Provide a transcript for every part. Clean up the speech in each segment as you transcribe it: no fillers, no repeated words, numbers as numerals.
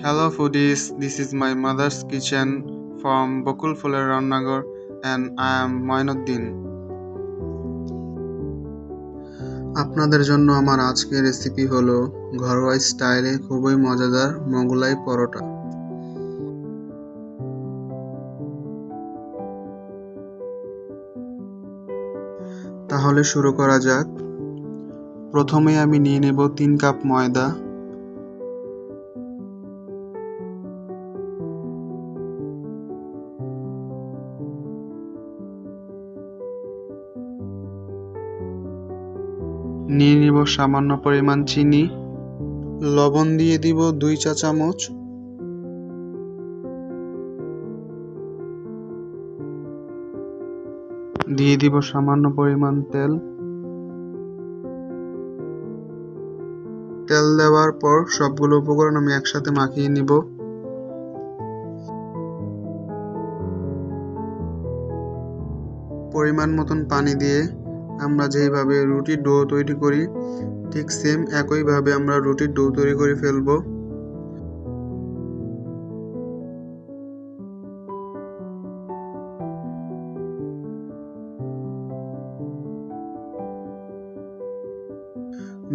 Hello foodies, this is my mother's kitchen from Bokul Fuler Rannagar and I am Moinuddin. আপনাদের জন্য আমার আজকের recipe হলো ঘরোয়া স্টাইলে খুবই মজাদার মোগলাই পরোটা। তাহলে শুরু করা যাক। প্রথমে আমি নিয়ে নেব 3 কাপ ময়দা, নিয়ে নিব সামান্য পরিমাণ চিনি, লবণ দিয়ে দিব 2 চা চামচ, দিয়ে দিব সামান্য পরিমাণ তেল। তেল দেওয়ার পর সবগুলো উপকরণ আমি একসাথে মাখিয়ে নিব। পরিমাণ মতন পানি দিয়ে আমরা যেভাবে রুটির ডো তৈরি করি ঠিক সেম একইভাবে আমরা রুটির ডো তৈরি করে ফেলবো।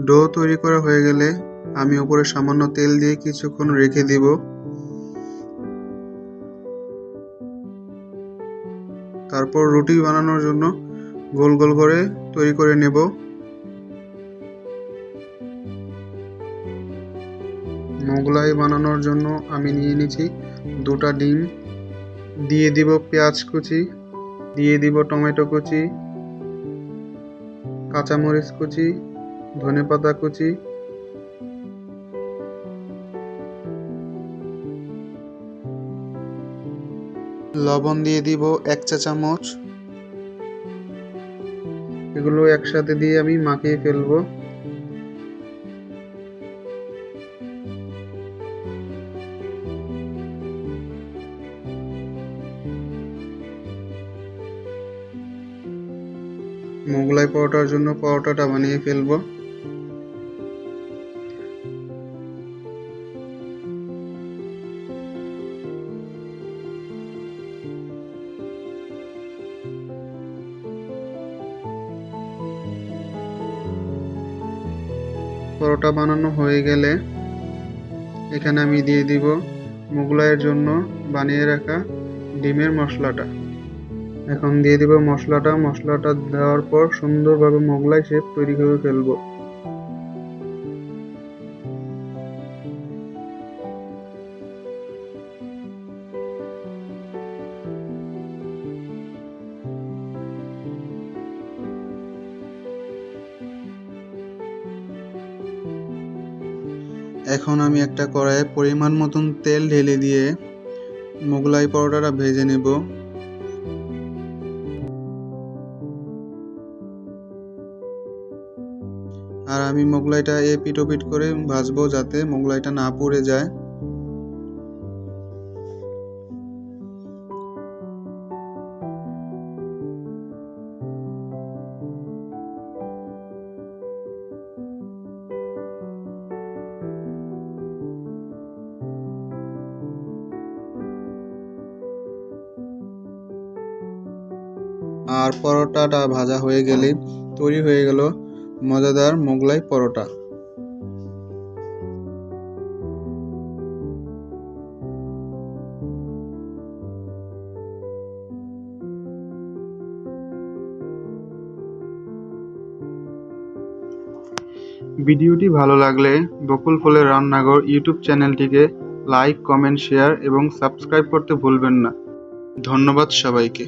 ডো তৈরি করা হয়ে গেলে আমি উপরে সামান্য তেল দিয়ে কিছুক্ষণ রেখে দিব। তারপর রুটি বানানোর জন্য গোল গোল করে তৈরি করে নেব। মোগলাই বানানোর জন্য আমি নিয়ে নিয়েছি 2টা ডিম, দিয়ে দিব পেঁয়াজ কুচি, দিয়ে দিব টমেটো কুচি, কাঁচামরিচ কুচি, ধনেপাতা কুচি, লবণ দিয়ে দিব 1 চা চামচ। এগুলো একসাথে দিয়ে আমি মাখিয়ে ফেলবো। মোগলাই পরোটার জন্য পরোটাটা বানিয়ে ফেলবো। পরোটা বানানো হয়ে গেলে এখানে আমি দিয়ে দিব মোগলাইয়ের জন্য বানিয়ে রাখা ডিমের মশলাটা। এখন দিয়ে দিব মশলাটা দেওয়ার পর সুন্দরভাবে মোগলাই শেপ তৈরি করে ফেলবো। এখন আমি একটা কড়াইয়ে পরিমাণ মতন তেল ঢেলে দিয়ে মোগলাই পরোটাটা ভেজে নেব। আর আমি মোগলাইটা এপিট ওপিট করে ভাজবো যাতে মোগলাইটা না পুড়ে যায়। আর পরোটাটা ভাজা হয়ে গেলে তৈরি হয়ে গেল মজাদার মোগলাই পরোটা। ভিডিওটি ভালো লাগলে বকুল ফুলের রান্নাঘর ইউটিউব চ্যানেলটিকে লাইক, কমেন্ট, শেয়ার এবং সাবস্ক্রাইব করতে ভুলবেন না। ধন্যবাদ সবাইকে।